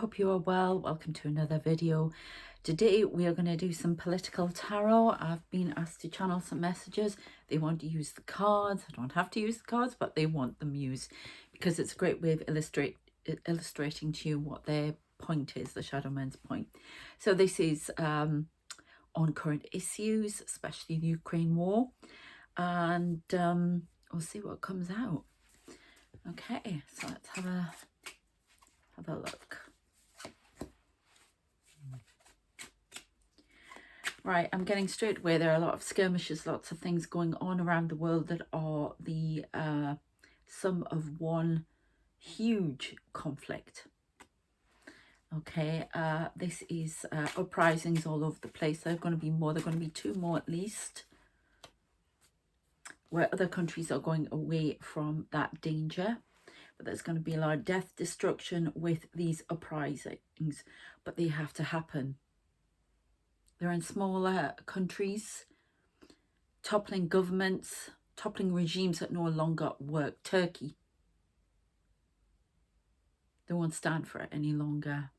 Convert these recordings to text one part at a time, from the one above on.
hope you are well. Welcome to another video. Today we are going to do some political tarot. I've been asked to channel some messages. They want to use the cards. I don't have to use the cards, but they want them used because it's a great way of illustrating to you what their point is, the Shadow Man's point. So this is on current issues, especially the Ukraine war, and we'll see what comes out. Okay, so let's have a look. Right, I'm getting straight away. There are a lot of skirmishes, lots of things going on around the world that are the sum of one huge conflict. Okay, this is uprisings all over the place. There are going to be more. There are going to be 2 more at least, where other countries are going away from that danger. But there's going to be a lot of death, destruction with these uprisings, but they have to happen. They're in smaller countries, toppling governments, toppling regimes that no longer work. Turkey, they won't stand for it any longer.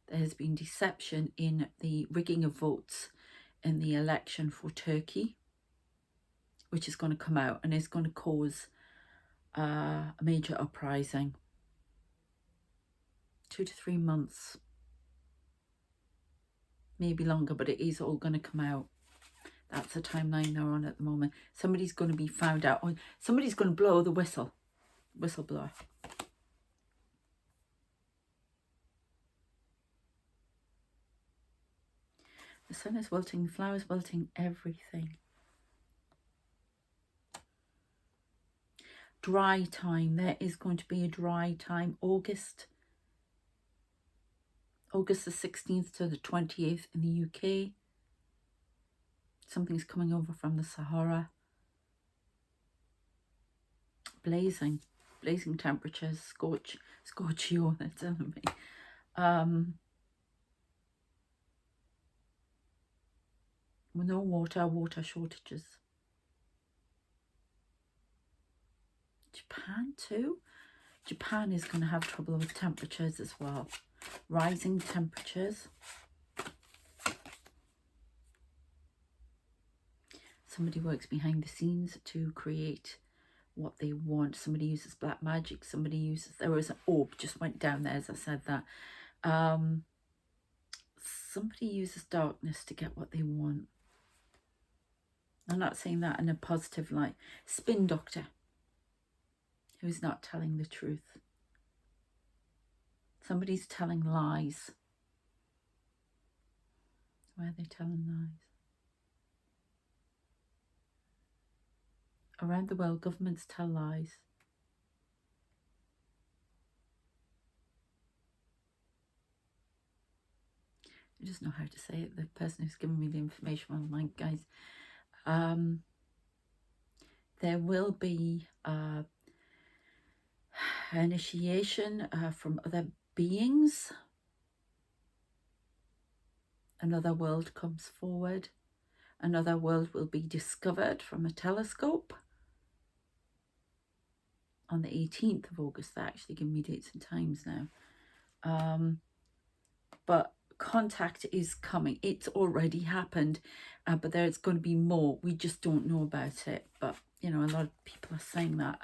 There has been deception in the rigging of votes in the election for Turkey, which is going to come out and is going to cause a major uprising. 2 to 3 months, maybe longer, but it is all going to come out. That's the timeline they're on at the moment. Somebody's going to be found out. Somebody's going to blow the whistleblower. The sun is wilting, flowers wilting, everything. Dry time. There is going to be a dry time. August the 16th to the 28th in the UK. Something's coming over from the Sahara. Blazing temperatures, scorch you, they're telling me. With no water shortages. Japan too. Japan is going to have trouble with temperatures as well. Rising temperatures. Somebody works behind the scenes to create what they want. Somebody uses black magic. Somebody uses... There was an orb just went down there as I said that. Somebody uses darkness to get what they want. I'm not saying that in a positive light. Spin doctor who's not telling the truth. Somebody's telling lies. Why are they telling lies? Around the world, governments tell lies. I just know how to say it. The person who's giving me the information online, guys. There will be initiation from other beings. Another world comes forward. Another world will be discovered from a telescope. On the 18th of August, they're actually giving me dates and times now. But contact is coming. It's already happened, but there's going to be more. We just don't know about it. But, you know, a lot of people are saying that.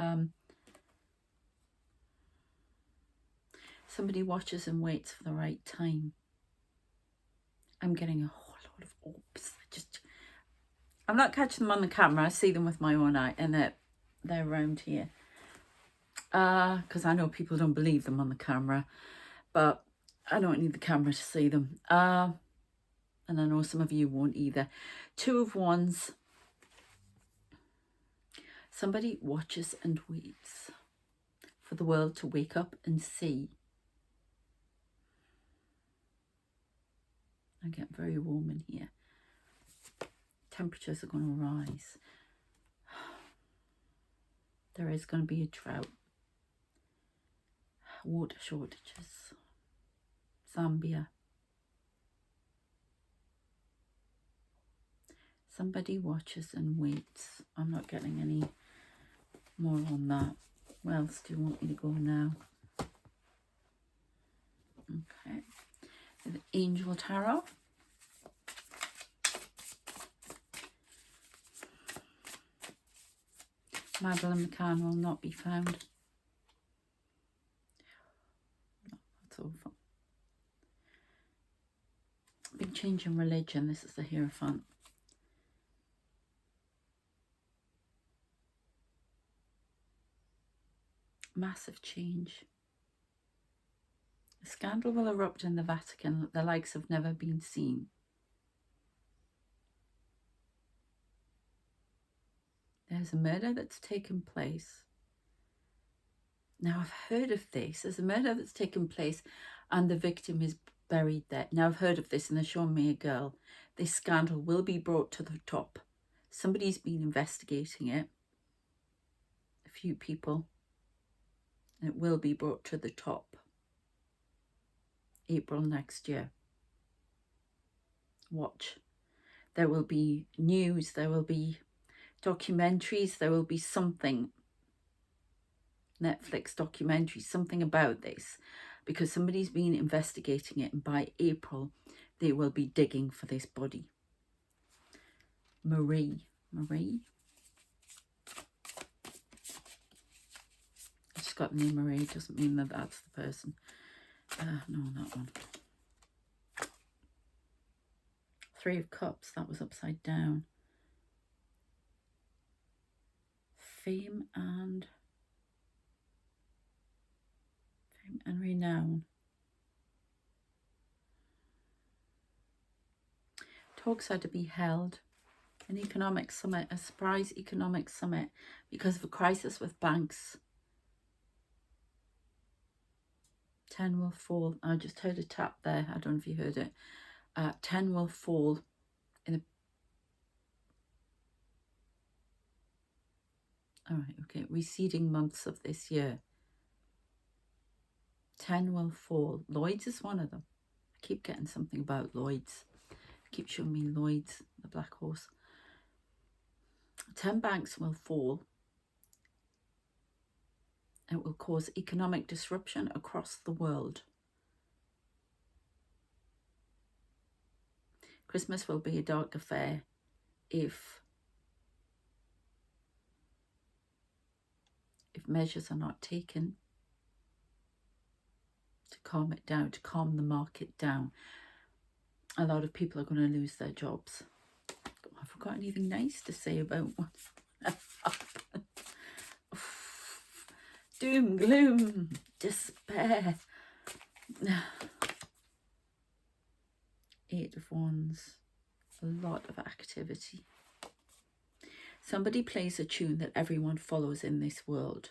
Somebody watches and waits for the right time. I'm getting a whole lot of orbs. I'm not catching them on the camera. I see them with my own eye, and they're around here. Because I know people don't believe them on the camera, but I don't need the camera to see them. And I know some of you won't either. 2 of Wands. Somebody watches and waits for the world to wake up and see. I get very warm in here. Temperatures are going to rise. There is going to be a drought. Water shortages. Zambia. Somebody watches and waits. I'm not getting any More on that. Where else do you want me to go now? Okay. The Angel Tarot. Madeline McCann will not be found. That's awful. Big change in religion. This is the Hierophant. Massive change. A scandal will erupt in the Vatican. The likes have never been seen. There's a murder that's taken place. Now, I've heard of this. There's a murder that's taken place and the victim is buried there. Now, I've heard of this and they're showing me a girl. This scandal will be brought to the top. Somebody's been investigating it. A few people. It will be brought to the top. April next year. Watch. There will be news. There will be documentaries. There will be something. Netflix documentary, something about this, because somebody's been investigating it and by April they will be digging for this body. Marie. I just got the name Marie, doesn't mean that that's the person. No, that one. Three of Cups, that was upside down. Fame and renown. Talks are to be held. An economic summit, a surprise economic summit because of a crisis with banks. 10 will fall. I just heard a tap there. I don't know if you heard it. 10 will fall in a... All right, okay. Receding months of this year. 10 will fall. Lloyd's is one of them. I keep getting something about Lloyd's. Keep showing me Lloyd's, the black horse. 10 banks will fall. It will cause economic disruption across the world. Christmas will be a dark affair if measures are not taken to calm it down, to calm the market down. A lot of people are going to lose their jobs. Have I got anything nice to say about what's happened? Doom, gloom, despair. 8 of Wands. A lot of activity. Somebody plays a tune that everyone follows in this world.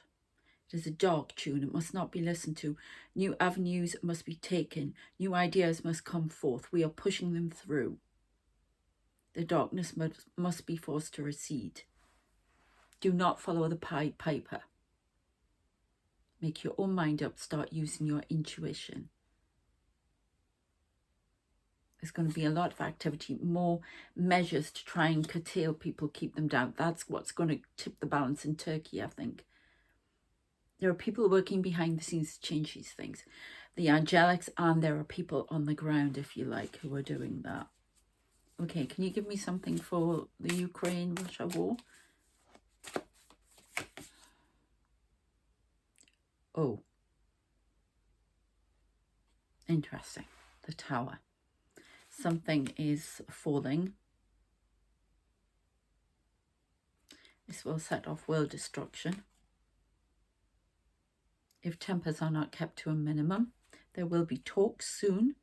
It is a dark tune. It must not be listened to. New avenues must be taken. New ideas must come forth. We are pushing them through. The darkness must be forced to recede. Do not follow the Pied Piper. Make your own mind up. Start using your intuition. There's going to be a lot of activity, more measures to try and curtail people, keep them down. That's what's going to tip the balance in Turkey, I think. There are people working behind the scenes to change these things. The angelics, and there are people on the ground, if you like, who are doing that. Okay, can you give me something for the Ukraine-Russia war? Oh. Interesting. The Tower. Something is falling. This will set off world destruction. If tempers are not kept to a minimum, there will be talks soon.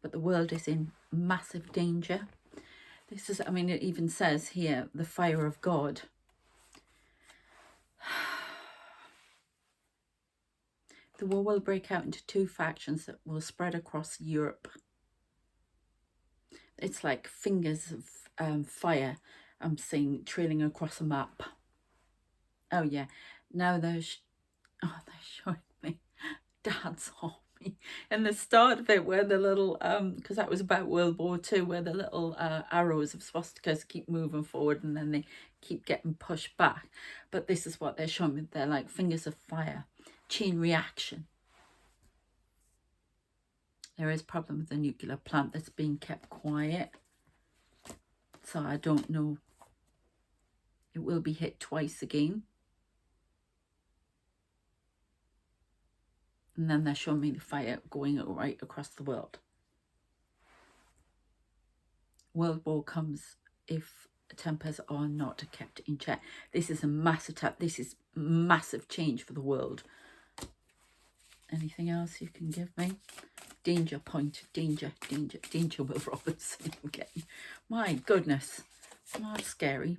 But the world is in massive danger. This is, I mean, it even says here, the fire of God. The war will break out into 2 factions that will spread across Europe. It's like fingers of fire, I'm seeing, trailing across a map. Oh, yeah. Now they're showing me Dad's Army. In the start of it, where the little, because that was about World War II, where the little arrows of swastikas keep moving forward and then they keep getting pushed back. But this is what they're showing me. They're like fingers of fire, chain reaction. There is a problem with the nuclear plant that's being kept quiet. So I don't know. It will be hit twice again. And then they're showing me the fire going right across the world. World war comes if tempers are not kept in check. This is a massive attack. This is massive change for the world. Anything else you can give me? Danger point. Danger, danger, danger, Will Robinson again. My goodness. That's scary.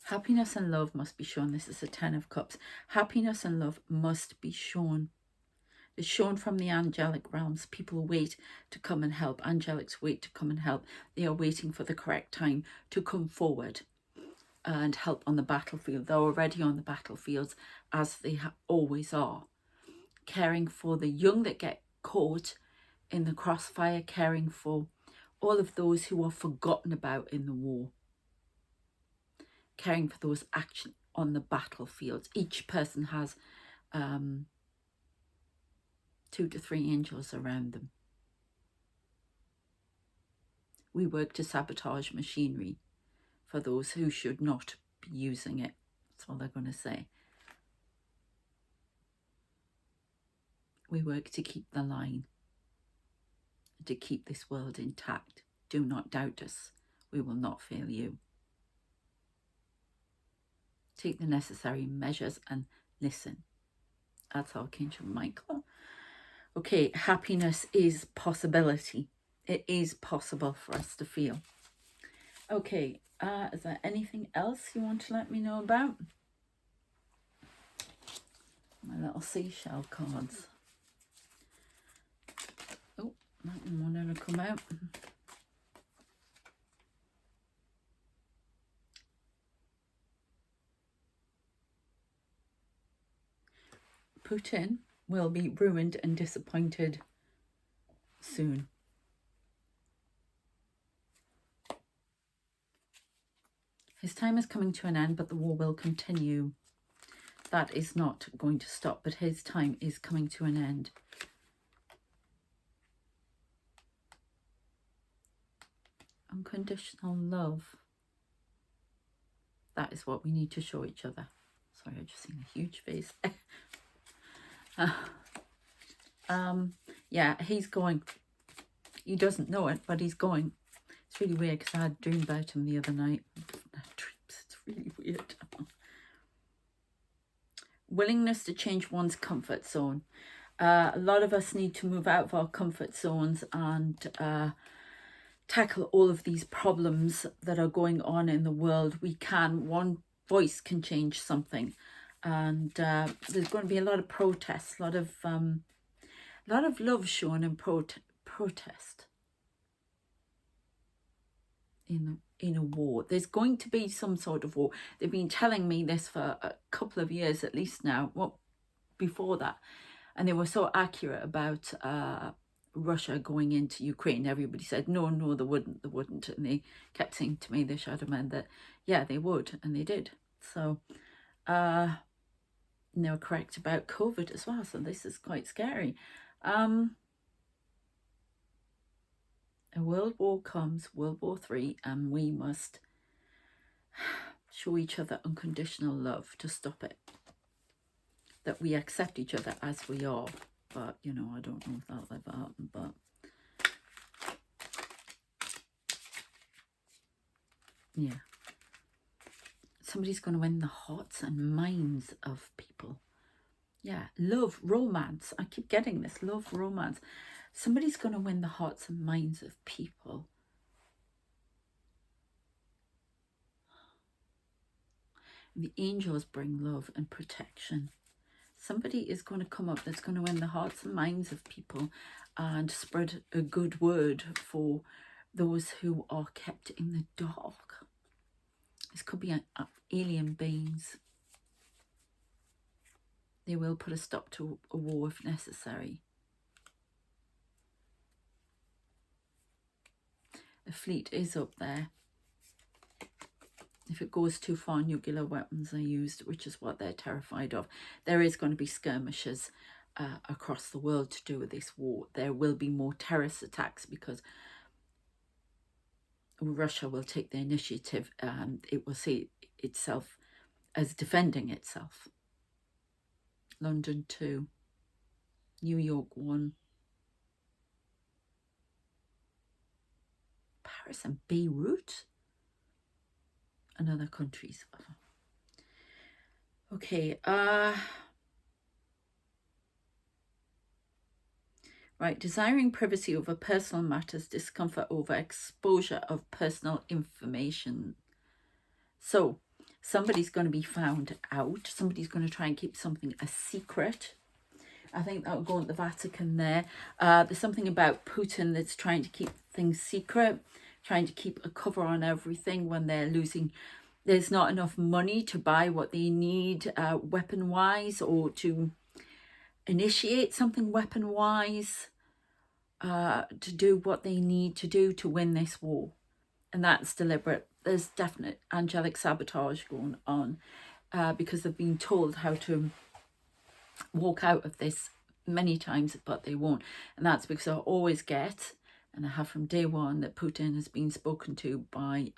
Happiness and love must be shown. This is a 10 of Cups. Happiness and love must be shown. It's shown from the angelic realms. People wait to come and help. Angelics wait to come and help. They are waiting for the correct time to come forward and help on the battlefield. They're already on the battlefields, as they always are. Caring for the young that get caught in the crossfire. Caring for all of those who are forgotten about in the war. Caring for those action on the battlefield. Each person has 2 to 3 angels around them. We work to sabotage machinery for those who should not be using it. That's all they're going to say. We work to keep the line, to keep this world intact. Do not doubt us. We will not fail you. Take the necessary measures and listen. That's Archangel Michael. Okay, happiness is possibility. It is possible for us to feel. Okay, is there anything else you want to let me know about? My little seashell cards. Oh, that one wanted to come out. Putin will be ruined and disappointed soon. His time is coming to an end, but the war will continue. That is not going to stop, but his time is coming to an end. Unconditional love. That is what we need to show each other. Sorry, I've just seen a huge face. Yeah, he's going. He doesn't know it, but he's going. It's really weird because I had a dream about him the other night. It's really weird. Willingness to change one's comfort zone. A lot of us need to move out of our comfort zones and tackle all of these problems that are going on in the world. We can. One voice can change something. And there's going to be a lot of protests, a lot of love shown in protest in a war. There's going to be some sort of war. They've been telling me this for a couple of years at least now. Well, before that, and they were so accurate about Russia going into Ukraine. Everybody said no, they wouldn't, and they kept saying to me, the shadow men, that yeah, they would, and they did. So and they were correct about COVID as well, so this is quite scary. A world war comes, World War III, and we must show each other unconditional love to stop it. That we accept each other as we are. But, you know, I don't know if that'll ever happen, but yeah. Somebody's going to win the hearts and minds of people. Yeah, love, romance. I keep getting this, love, romance. Somebody's going to win the hearts and minds of people. And the angels bring love and protection. Somebody is going to come up that's going to win the hearts and minds of people and spread a good word for those who are kept in the dark. This could be alien beings. They will put a stop to a war if necessary. The fleet is up there. If it goes too far, nuclear weapons are used, which is what they're terrified of. There is going to be skirmishes across the world to do with this war. There will be more terrorist attacks because Russia will take the initiative and it will see itself as defending itself. London 2, New York 1, Paris and Beirut, and other countries. Okay, right, desiring privacy over personal matters, discomfort over exposure of personal information. So somebody's going to be found out. Somebody's going to try and keep something a secret. I think that'll go at the Vatican there. There's something about Putin that's trying to keep things secret, trying to keep a cover on everything when they're losing. There's not enough money to buy what they need weapon-wise, or to initiate something weapon-wise, to do what they need to do to win this war. And that's deliberate. There's definite angelic sabotage going on because they've been told how to walk out of this many times, but they won't. And that's because I always get, and I have from day one, that Putin has been spoken to by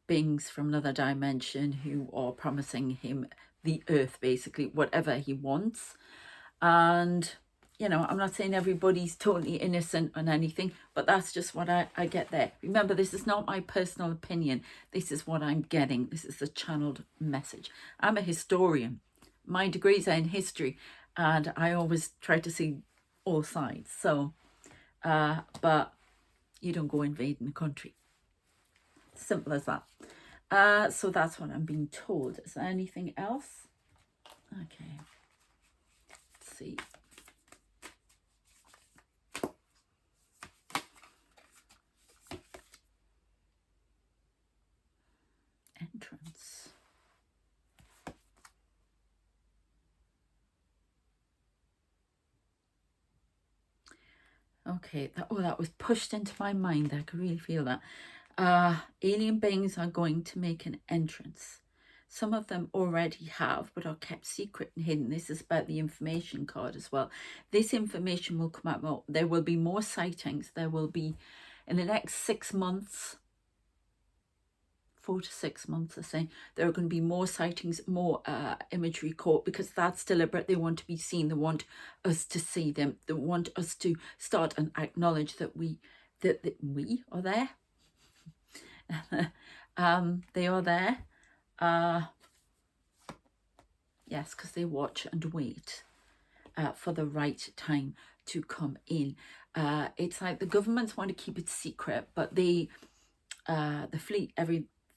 beings from another dimension who are promising him the earth, basically, whatever he wants. And, you know, I'm not saying everybody's totally innocent on anything, but that's just what I get there. Remember, this is not my personal opinion. This is what I'm getting. This is the channeled message. I'm a historian. My degrees are in history, and I always try to see all sides. So, but you don't go invading the country. Simple as that. So that's what I'm being told. Is there anything else? Okay. Let's see. Entrance. Okay, that was pushed into my mind. I could really feel that. Alien beings are going to make an entrance. Some of them already have, but are kept secret and hidden. This is about the information card as well. This information will come out more. There will be more sightings. There will be, in the next 6 months, 4 to 6 months, I say, there are going to be more sightings, more imagery caught, because that's deliberate. They want to be seen. They want us to see them. They want us to start and acknowledge that we are there. They are there. Yes, because they watch and wait for the right time to come in. It's like the governments want to keep it secret, but the fleet,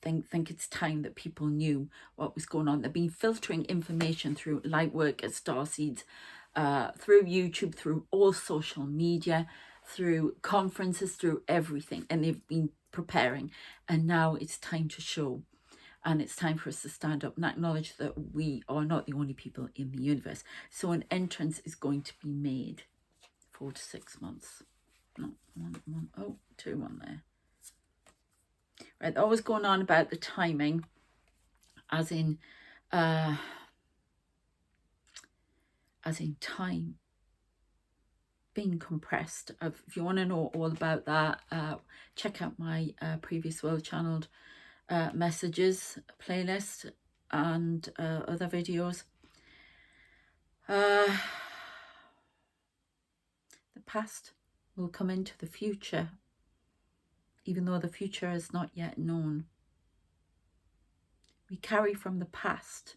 think it's time that people knew what was going on. They've been filtering information through lightworkers, starseeds, through YouTube, through all social media, through conferences, through everything, and they've been preparing. And now it's time to show, and it's time for us to stand up and acknowledge that we are not the only people in the universe. So an entrance is going to be made. 4 to 6 months. No, two on there. Right, that was going on about the timing, as in time being compressed. If you want to know all about that, check out my previous World Channeled messages playlist and other videos. The past will come into the future, even though the future is not yet known. We carry from the past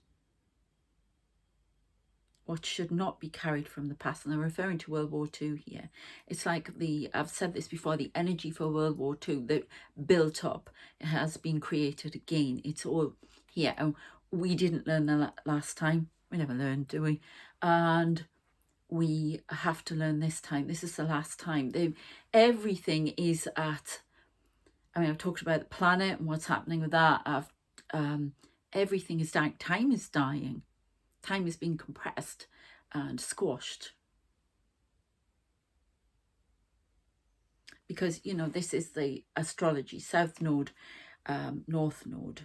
what should not be carried from the past. And I'm referring to World War II here. It's like I've said this before, the energy for World War II that built up, it has been created again. It's all here. And we didn't learn the last time. We never learned, do we? And we have to learn this time. This is the last time. Everything is at... I mean, I've talked about the planet and what's happening with that. Everything is dying. Time is dying. Time is being compressed and squashed. because, you know, this is the astrology, South Node, North Node.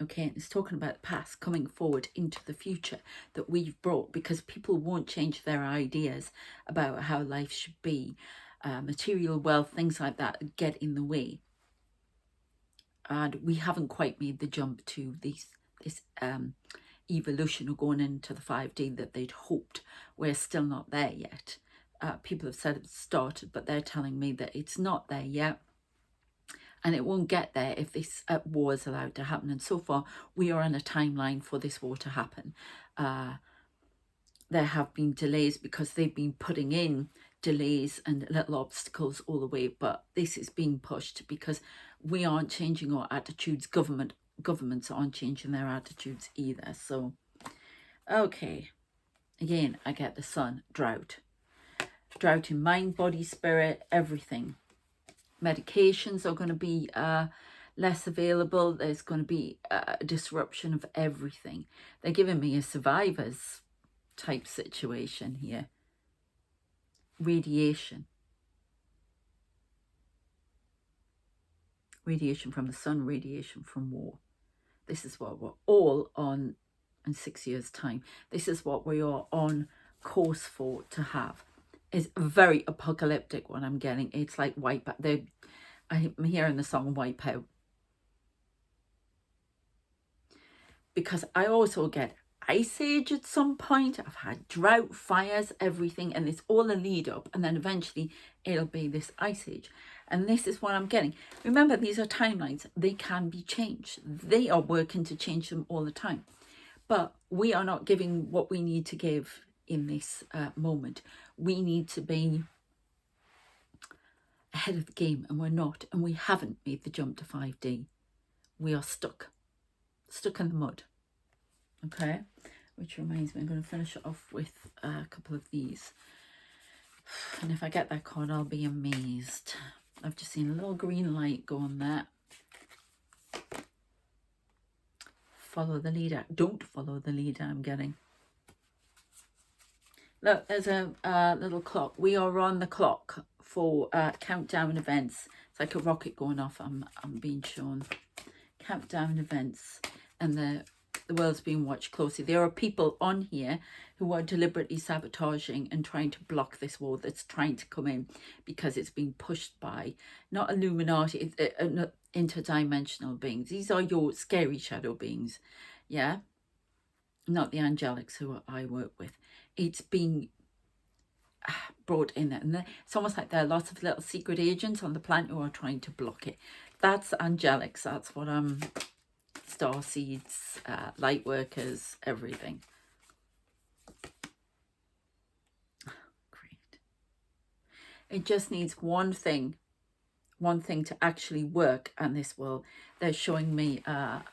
Okay, and it's talking about the past coming forward into the future that we've brought, because people won't change their ideas about how life should be. Material wealth, things like that get in the way. And we haven't quite made the jump to this evolution of going into the 5D that they'd hoped. We're still not there yet. People have said it's started, but they're telling me that it's not there yet. And it won't get there if this war is allowed to happen. And so far, we are on a timeline for this war to happen. There have been delays because they've been putting in delays and little obstacles all the way. But this is being pushed because we aren't changing our attitudes. Governments aren't changing their attitudes either. So, okay. Again, I get the sun, drought. Drought in mind, body, spirit, everything. Medications are going to be less available. There's going to be a disruption of everything. They're giving me a survivors type situation here. Radiation. Radiation from the sun, radiation from war. This is what we're all on in 6 years' time. This is what we are on course for to have. It's very apocalyptic what I'm getting. It's like wipe out. I'm hearing the song Wipe Out. Because I also get ice age at some point. I've had drought, fires, everything, and it's all a lead up. And then eventually it'll be this ice age. And this is what I'm getting. Remember, these are timelines. They can be changed. They are working to change them all the time. But we are not giving what we need to give in this moment. We need to be ahead of the game, and we're not, and we haven't made the jump to 5D. We are stuck in the mud. Okay, which reminds me, I'm going to finish it off with a couple of these, and if I get that card, I'll be amazed. I've just seen a little green light go on there. Follow the leader. Don't follow the leader. I'm getting. Look, there's a little clock. We are on the clock for countdown events. It's like a rocket going off. I'm being shown countdown events, and the world's being watched closely. There are people on here who are deliberately sabotaging and trying to block this war that's trying to come in, because it's being pushed by not Illuminati, interdimensional beings. These are your scary shadow beings, yeah, not the angelics who I work with. It's being brought in, and it's almost like there are lots of little secret agents on the planet who are trying to block it. That's angelics. That's what I'm. Star seeds, light workers, everything. Great. It just needs one thing to actually work, and this will. They're showing me a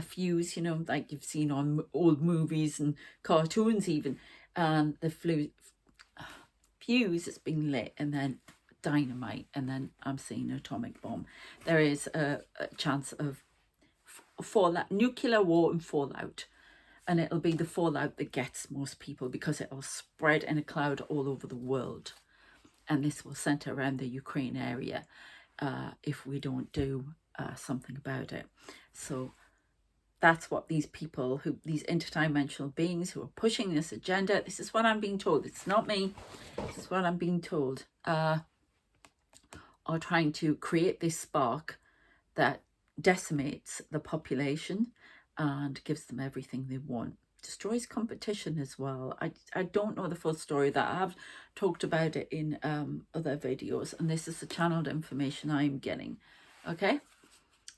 fuse, you know, like you've seen on old movies and cartoons even, and the fuse is being lit, and then dynamite, and then I'm seeing an atomic bomb. There is a chance of fallout, nuclear war and fallout, and it'll be the fallout that gets most people, because it'll spread in a cloud all over the world, and this will center around the Ukraine area if we don't do something about it. So that's what these people, these interdimensional beings who are pushing this agenda, this is what I'm being told, it's not me, this is what I'm being told, are trying to create this spark that decimates the population and gives them everything they want. Destroys competition as well. I don't know the full story. That I have talked about it in other videos, and this is the channeled information I'm getting. Okay,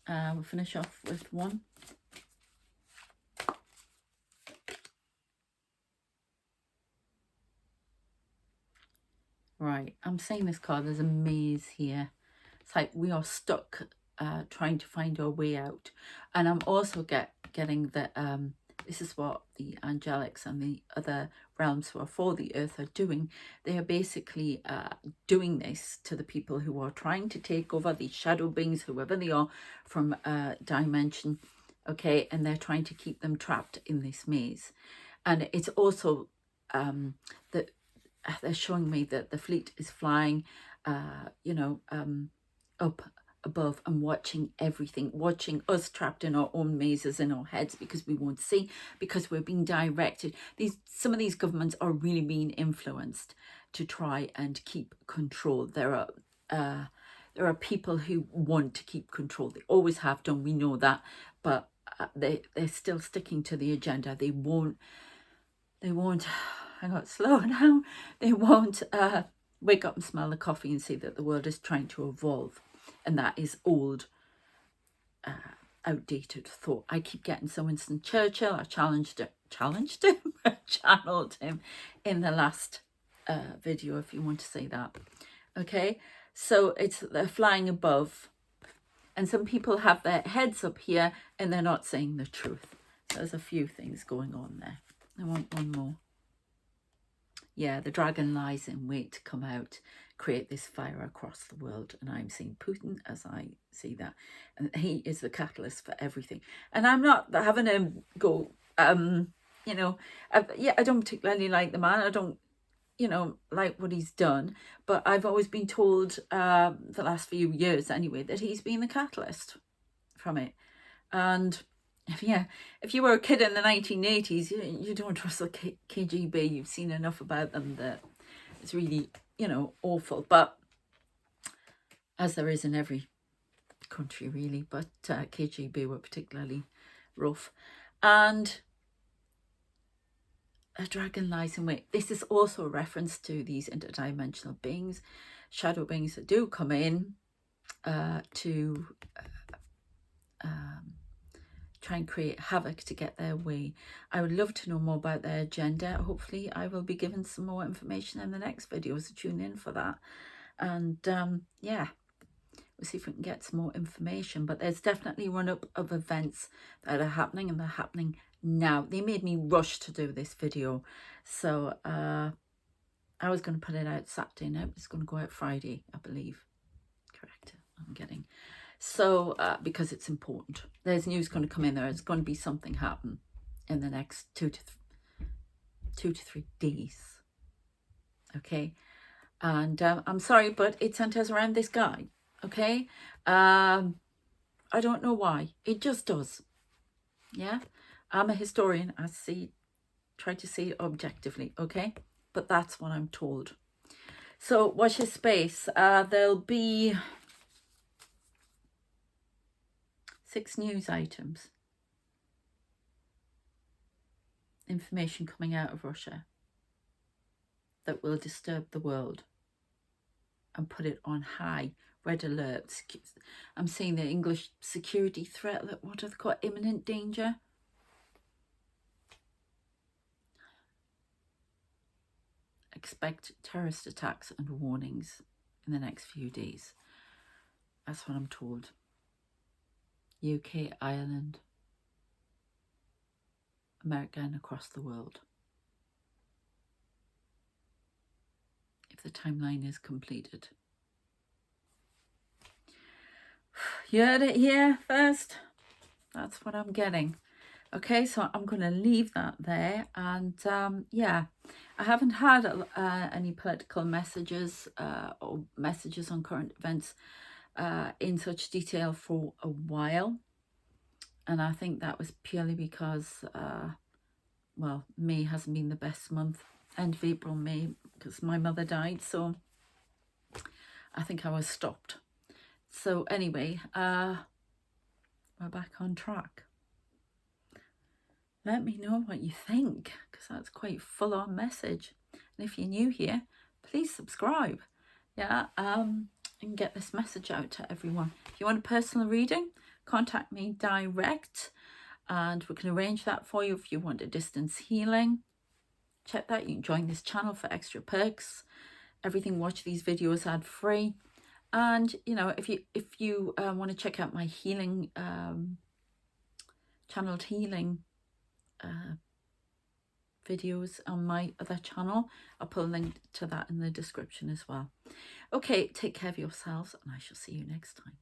we'll finish off with one. Right, I'm saying this card, there's a maze here. It's like we are stuck trying to find our way out. And I'm also getting that this is what the angelics and the other realms who are for the earth are doing. They are basically doing this to the people who are trying to take over, these shadow beings, whoever they are, from a dimension, okay, and they're trying to keep them trapped in this maze. And it's also that they're showing me that the fleet is flying, you know, up above and watching everything, watching us trapped in our own mazes in our heads, because we won't see, because we're being directed. Some of these governments are really being influenced to try and keep control. There are people who want to keep control. They always have done, we know that, but they're still sticking to the agenda. They won't I got slow now. They won't wake up and smell the coffee and see that the world is trying to evolve. And that is old, outdated thought. I keep getting so Winston Churchill. I challenged him, channeled him in the last video, if you want to say that. Okay, so they're flying above, and some people have their heads up here and they're not saying the truth. So there's a few things going on there. I want one more. Yeah, the dragon lies in wait to come out, create this fire across the world. And I'm seeing Putin as I see that. And he is the catalyst for everything. And I'm not having him go, you know, I don't particularly like the man. I don't, you know, like what he's done. But I've always been told the last few years anyway, that he's been the catalyst from it. And if you were a kid in the 1980s, you don't trust the KGB. You've seen enough about them that it's really, you know, awful. But as there is in every country, really. But KGB were particularly rough. And a dragon lies in wait. This is also a reference to these interdimensional beings, shadow beings that do come in to try and create havoc to get their way. I would love to know more about their agenda. Hopefully I will be given some more information in the next video, so tune in for that. And yeah, we'll see if we can get some more information. But there's definitely run up of events that are happening, and they're happening now. They made me rush to do this video, so I was going to put it out Saturday. Now it's going to go out Friday, I believe. Correct. I'm getting so because it's important. There's news going to come in there. It's going to be something happen in the next 2 to 3 days. Okay, and I'm sorry, but it centers around this guy. Okay, I don't know why. It just does. Yeah, I'm a historian. I try to see it objectively. Okay, but that's what I'm told. So watch your space. There'll be 6 news items. Information coming out of Russia that will disturb the world and put it on high red alert. I'm seeing the English security threat. What are they called? Imminent danger. Expect terrorist attacks and warnings in the next few days. That's what I'm told. UK, Ireland, America, and across the world. If the timeline is completed. You heard it here first. That's what I'm getting. Okay, so I'm going to leave that there. And yeah, I haven't had any political messages or messages on current events in such detail for a while. And I think that was purely because, well, May hasn't been the best month. End of April, May, because my mother died. So I think I was stopped. So anyway, we're back on track. Let me know what you think, because that's quite full-on message. And if you're new here, please subscribe. Yeah, and get this message out to everyone. If you want a personal reading, contact me direct, and we can arrange that for you. If you want a distance healing, check that. You can join this channel for extra perks. Everything, watch these videos ad-free. And you know, if you want to check out my healing, channeled healing videos on my other channel, I'll put a link to that in the description as well. Okay, take care of yourselves, and I shall see you next time.